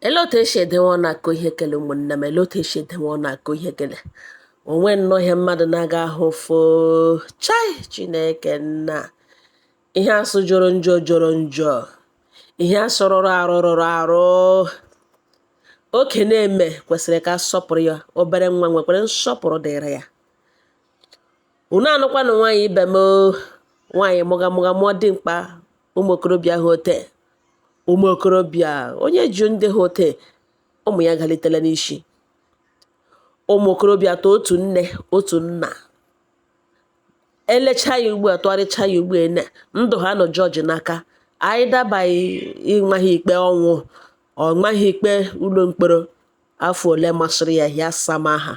Elote edewe na-akụ ihe kele ụmụnne m elote edewe na-akụ ihe kele onwe nnọọ ihe mmadụ na-aga ahụ foo chai Chineke nna ihe asụ jọrọ njọ ihe asụ rụrụ arụ oke na-eme kwesịrị ka asọpụrụ ya obere nwa nwekwara nsọpụrụ dịrị ya unu anụkwanụ nwaanyị ibe m nwaanyị mụga mụọ dimkpa ụmụ okorobịa hote ụmụ okorobịa onye ju ndị hote ụmụ ya galitela n'isi ụmụ okorobịa to otu nne otu nna elecha ya ugbu a tụgharịcha ya ugbu a ndụ ha nọ jọji n'aka anyị dabaghị ịmaghị ikpe ọnwụ ọ maghị ikpe ụlọ mkpọrọ afọ ole masịrị ya ya sama ha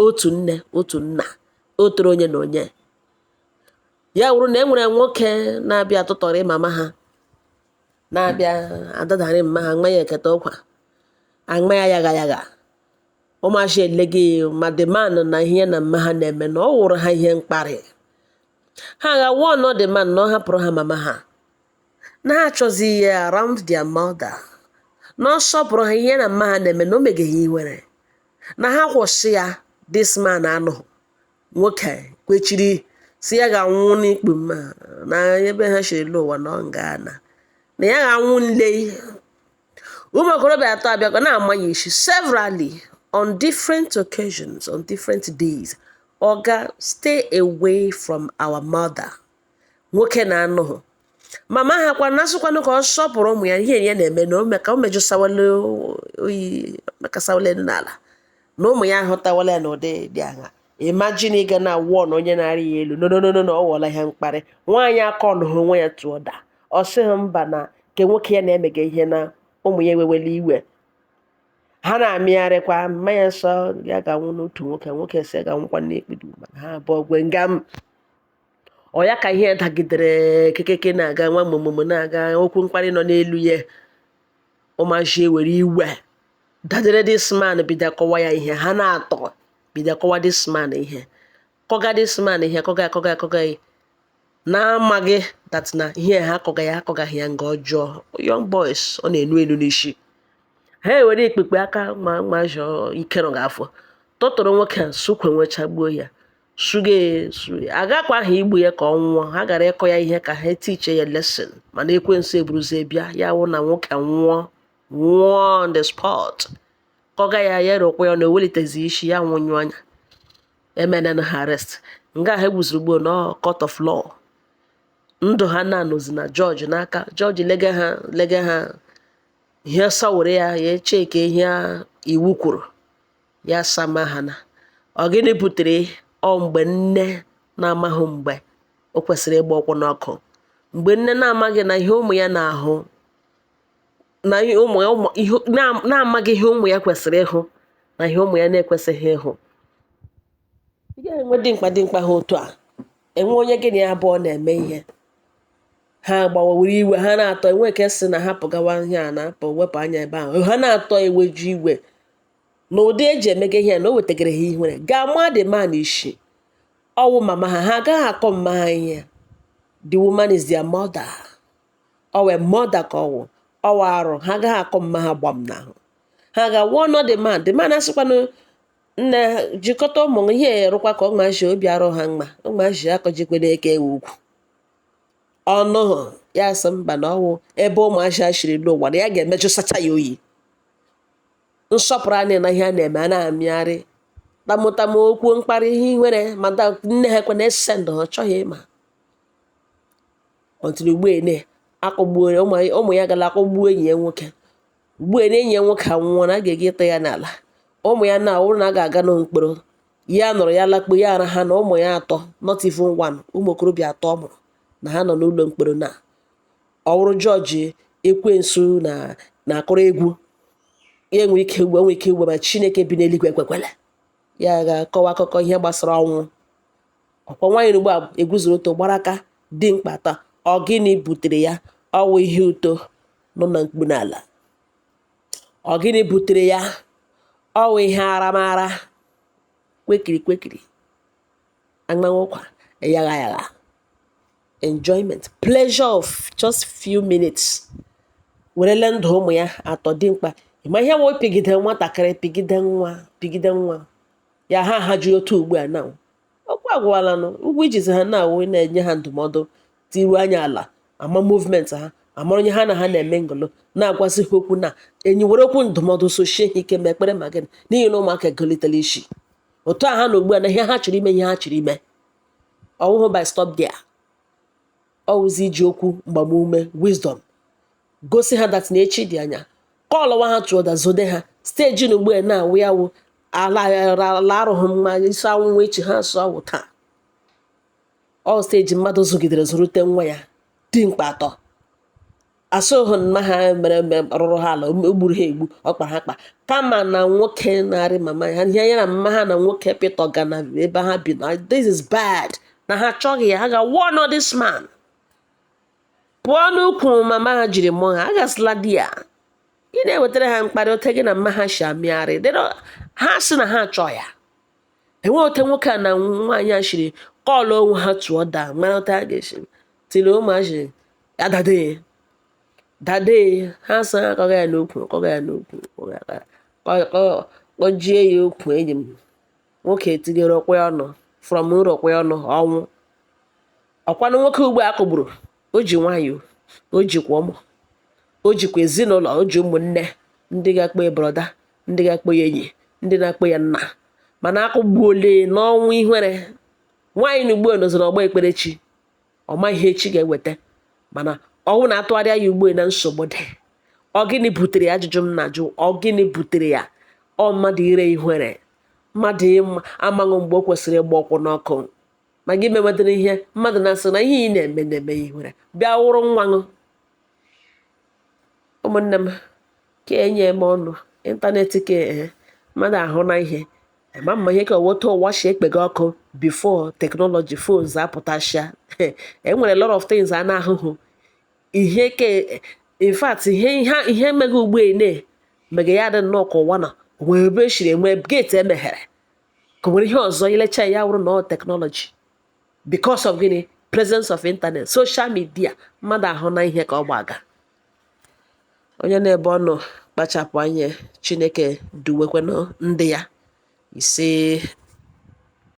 otu nne otu nna otoro onye na onye ya wụrụ na e nwere nwoke na-abịa tụtọrọ mama ha na-abịa adadarị mma ha nwa ya eketa ụkwa anwa ya yaga ụmụachi eleghị ma demand na ihe na mma ha na-eme na ọ wụrụ ha ihe mkparị ha ga-awụ ọnọ demand na ọ hapụrụ ha mama ha na ha achọzi ihe around their mother na ọ sọpụrụ ha ihe na mma ha na-eme na o megeghị iwere na ha kwụsị ya this man anụ nwoke kwechiri si ya ga-anwụ n'ikpu mma na ebe ha shiri lụ ụwa na ọ nga na ya ga-anwụ nle ụmụ okorobịa atọ abịakwa na-ama ya isi severally on different occasions on different days oga stay away from our mother nwoke na-anụ mama ha kwa nasụkwanụ ka ọ sọpụrụ ụmụ ya ihe ya na-eme na ka o mejụsawale oyi mekasawale n'ala na ụmụ ya ahụtawala ya n'ụdị dị aṅa imagine ịga na awọ na onye na-arị ya elu no ọ wọla ihe mkparị nwaanyị aka ọnụhụ onwe ya tụọ da ọ sịghị mba na nke nwoke ya na-emega ihe na ụmụ ya ewewele iwe ha na-amịgharịkwa mmanya nsọ ya ga-anwụ n'otu nwoke si ga-anwụkwa n'ekpedu mana ha abụọ gwe ngam ọ ya ka ihe dagidere kekeke na-aga nwa mụmụmụ na-aga okwu mkparị nọ n'elu ya ụmụachi ewere iwe dadere this man bido kọwa ya ihe ha na-atọ bido kọwa this man ihe kọga this man ihe kọga na-amaghị that na ihe ha akọgaghị ya nga ọjọọ young boys ọ na-enu elu n'isi ha ewere ikpekpe aka ma jọọ ike nọ gafọ tọtụrụ nwoke a sukwe nwechagbuo ya suge agakwa aha igbu ya ka ọ nwụọ ha gara ịkọ ya ihe ka ha tiche ya lesson mana ekwensu eburuzie bịa ya wụ na nwoke nwụọ on the spot kọga ya rụkwa ya na owelitezi isi ya nwụnyụ anya emena ha arrest nga ha egbuziri gboo na court of law ndụ ha na-anọzi na jọji n'aka jọji lega ha ihe sawere ya cheke ihe iwu kwuru ya sama ha na ọ gịnị butere ọ mgbe nne na-amaghị mgbe o kwesịrị ịgba ọkwụ n'ọkụ mgbe nne na-amaghị na ihe ụmụ ya na-ahụ na na-amaghị ihe ụmụ ya kwesịrị ịhụ na ihe ụmụ ya na-ekwesịghị ịhụ ị ga-enwe dimkpa ha otu a enwe onye gị na ya abụọ na-eme ihe ha gbawawere iwe ha na-atọ enwe ka si na hapụ gawa ihe a na-apụ wepụ anya ebe ahụ ha na-atọ eweju iwe na ụdị eji emega ihe na o wetagara ha ihere gaa ma the man isi ọwụ mama ha agaghị akọ mma ha ihe the woman is their mother ọwụ mother ka ọwụ arụ ha agaghị akọ mma ha gbam n'ahụ ha ga-awụ ọnọ the man asịkwanụ nne jikọta ụmụ ihe erụkwa ka ọmaji obi arụ ha mma ụmụaji akọjikwe na-eke ewu ugwu ọnụ ya sị mba na ọwụ ebe ụmụaji ashiri n'ụwa na ya ga-emejụsacha ya oyi nsọpụrụ anyị na ihe a na-eme a na-amịgharị tamụtamụ okwu mkparị ihe nwere mada nne ha ekwe na-ese ndụ ha chọghị ịma ọtụrụ ugbuene akọgbuo ụmụ ya gara akọgbuo enyi ya nwoke ugbuene enyi ya nwoke anwụọ na a ga-ege ịta ya n'ala ụmụ ya na awụrụ na a ga-aga na mkpọrọ ya nọrọ ya lakpo ya ara ha na ụmụ ya atọ not even one ụmụ okorobịa atọ ọ mụrụ na ha nọ n'ụlọ mkpọrọ na ọwụrụ jọji ekwensu na-akụrụ egwu ya enwe ike ugbo ma Chineke bi n'eluigwe ekwekwele ya ga-akọwa akụkọ ihe gbasara ọnwụ ọkwa nwaanyị ugbu a eguzoro oto gbara aka dị mkpa taa ọ gịnị butere ya ọwụ ihe uto nọ na mkpu n'ala ọ gịnị butere ya ọwụ ihe aramara kwekiri anyanwụkwa yagha enjoyment pleasure of just few minutes werele ndụ ụmụ ya atọ dị mkpa ịma ihe wụ pigide nwatakịrị pigide nwa ya ha ji otu ugbu a na ọkwa agwala nụ ugwu ijizi ha na-awụ na-enye ha ndụmọdụ tiru anya ala ama movement ha amara onye ha na ha na-eme ngolo na-agwazi ha okwu na enyi were okwu ndụmọdụ sochie ha ike ma ekpere ma gịnị n'ihi na ụmụaka egolitela isi otu a ha na ugbu a na ihe ha chọrọ ime ihe ha chọrọ ime ọwụhụ by stop there ọwụzi iji okwu mgbamume wisdom gosi ha dat na echi dị anya kọlụwa ha tụọda zode ha steji na ugbu a na-awụ ya wụ ala arụghị mma isi anwụnwa echi ha sọ awụ taa ọ steji mmadụ zụgidere zụrụte nwa ya dimkpa atọ asụghị mma ha mere rụrụ ha ala o gburu ha egbu ọ kpara ha kpa kama na nwoke narị mama ha ihe ya na mma ha na nwoke pịtọga na ebe ha bi na this is bad na ha achọghị ya ha ga warn this man pụọ n'ukwu mama ha jiri mụọ ha agasịla di ya ị na-ewetara ha mkparị ote gị na mma ha shi amịgharị ha sị na ha achọ ya enwe ote nwoke a na nwaanyị a shiri kọlụ onwe ha tụọ daa mara ote ha ga-esi tiri ụmụaji ya dade ha sị ha akọga ya n'okwu kpọjie ya okwu enyi m nwoke etinyere okwe ọnụ from nrokwe ọnụ ọnwụ ọkwanụ nwoke ugbo a kụgburu o ji nwayọọ o jikwa ụmụ o jikwa ezinụlọ o ji ụmụnne ndị ga-akpọ ya broda ndị ga-akpọ ya enyi ndị na-akpọ ya nna mana akụgbuole n'ọnwụ ihere nwaanyị na ugbu a nọziri ọgba ekperechi ọ ma ihe echi ga-eweta mana ọnwụ na-atụgharịa ya ugbu a na nsogbu dị ọ gịnị butere ya ajụjụ m na-ajụ ọ gịnị butere ya ọ mmadụ ire ihere mmadụ amaghị mgbe o kwesịrị ịgba ọkwụ n'ọkụ ma gị mewetara ihe mmadụ na-asị na ihe ị na-eme ihere bịa wụrụ nwanụ ụmụnne m ka enye m ọnụ ịntanetị ka mmadụ ahụ na ihe ma mma ihe ka owote ụwa shi ekpega ọkụ before teknọlọji phones apụtasịa enwere lot of things a na-ahụhụ ihe ke in fact ihe mega ugbu a mega ya dị nnọọ ka ụwa na onwere ebe eshiri enwe geeti emeghere ka nwere ihe ọzọ ilecha ya wụrụ na teknọlọji because of gịnị presence of internet social media mmadụ ahụ na ihe ka ọ gbaga onye na-ebe ọnụ kpachapụ anya Chineke duwekwanụ ndị ya ise